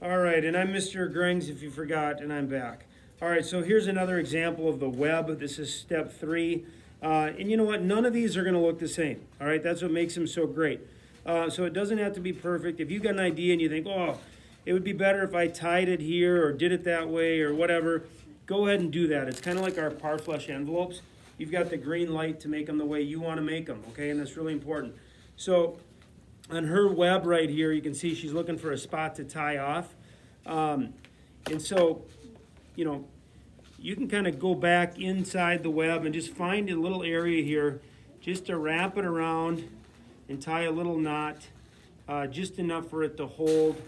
All right, and I'm Mr. Grings if you forgot, and I'm back. All right, so here's another example of the web. This is step 3. And you know what? None of these are going to look the same. All right, that's what makes them so great. So it doesn't have to be perfect. If you've got an idea and you think, oh, it would be better if I tied it here or did it that way or whatever, go ahead and do that. It's kind of like our Parfleche envelopes. You've got the green light to make them the way you want to make them, okay? And that's really important. So on her web right here, you can see she's looking for a spot to tie off. And so, you know, you can kind of go back inside the web and just find a little area here just to wrap it around and tie a little knot, just enough for it to hold.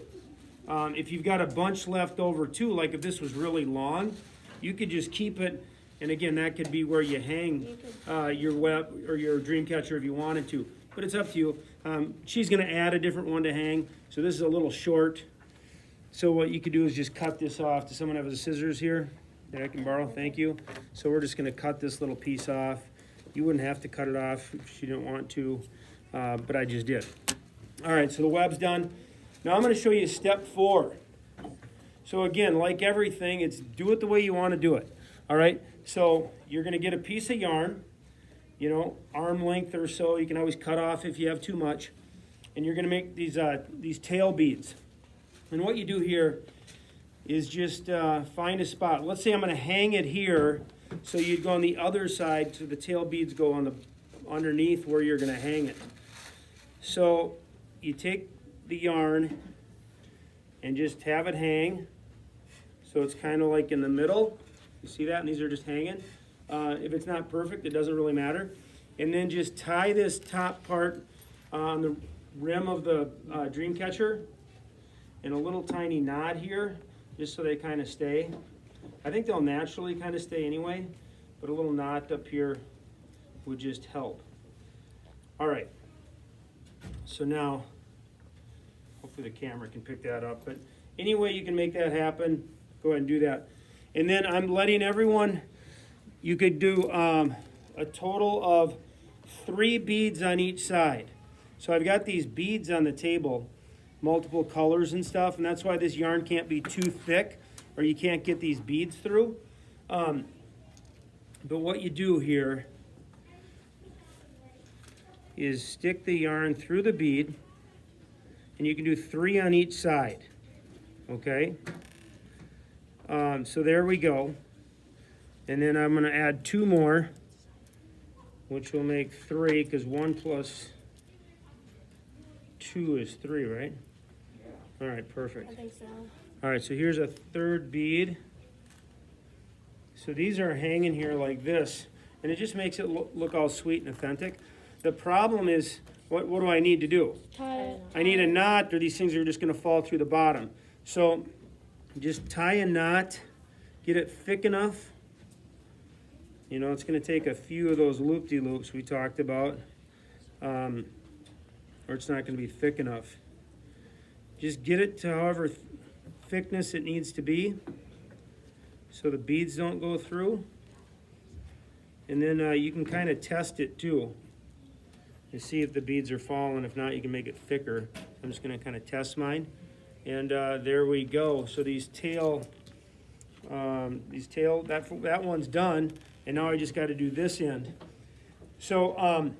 If you've got a bunch left over too, like if this was really long, you could just keep it, and again, that could be where you hang your web or your Dreamcatcher if you wanted to, but it's up to you. She's going to add a different one to hang, so this is a little short. So what you could do is just cut this off. Does someone have the scissors here that I can borrow? Thank you. So we're just going to cut this little piece off. You wouldn't have to cut it off if you didn't want to, but I just did. All right, so the web's done. Now I'm going to show you step 4. So again, like everything, it's do it the way you want to do it. All right, so you're going to get a piece of yarn, you know, arm length or so. You can always cut off if you have too much. And you're going to make these tail beads. And what you do here is just find a spot. Let's say I'm going to hang it here, so you'd go on the other side, so the tail beads go on the underneath where you're going to hang it. So you take the yarn and just have it hang, so it's kind of like in the middle. You see that? And these are just hanging. If it's not perfect, it doesn't really matter. And then just tie this top part on the rim of the Dreamcatcher, and a little tiny knot here, just so they kind of stay. I think they'll naturally kind of stay anyway, but a little knot up here would just help. All right, so now, hopefully the camera can pick that up, but any way you can make that happen, go ahead and do that. And then I'm letting everyone, you could do a total of 3 beads on each side. So I've got these beads on the table, multiple colors and stuff, and that's why this yarn can't be too thick or you can't get these beads through. But what you do here is stick the yarn through the bead, and you can do 3 on each side, okay? So there we go. And then I'm gonna add 2 more, which will make 3, because 1 plus 2 is 3, right? All right, perfect. I think so. All right, so here's a 3rd bead. So these are hanging here like this, and it just makes it look all sweet and authentic. The problem is, what do I need to do? Tie it. I need a knot, or these things are just going to fall through the bottom. So just tie a knot, get it thick enough. You know, it's going to take a few of those loop-de-loops we talked about, or it's not going to be thick enough. Just get it to however thickness it needs to be, so the beads don't go through. And then you can kind of test it too and see if the beads are falling. If not, you can make it thicker. I'm just going to kind of test mine. And there we go. So that one's done. And now I just got to do this end. So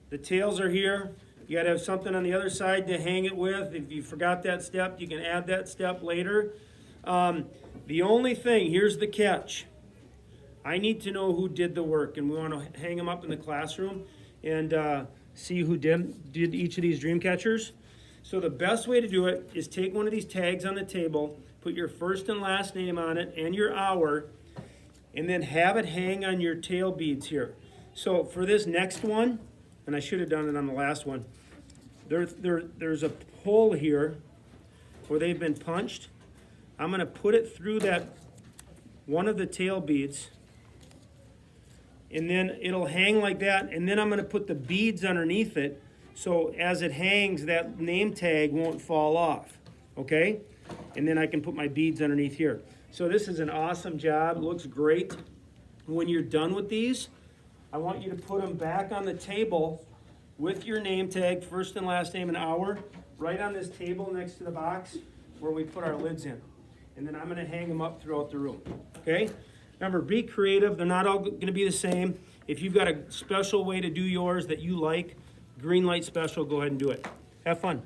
the tails are here. You got to have something on the other side to hang it with. If you forgot that step, you can add that step later. The only thing, here's the catch. I need to know who did the work, and we want to hang them up in the classroom and see who did each of these Dreamcatchers. So the best way to do it is take one of these tags on the table, put your first and last name on it and your hour, and then have it hang on your tail beads here. So for this next one, and I should have done it on the last one, there's a hole here where they've been punched. I'm going to put it through that one of the tail beads, and then it'll hang like that, and then I'm going to put the beads underneath it, so as it hangs, that name tag won't fall off, okay? And then I can put my beads underneath here. So this is an awesome job. It looks great. When you're done with these, I want you to put them back on the table with your name tag, first and last name and hour, right on this table next to the box. where we put our lids in. And then I'm going to hang them up throughout the room. Okay? Remember, be creative. They're not all going to be the same. If you've got a special way to do yours that you like, green light special, go ahead and do it. Have fun.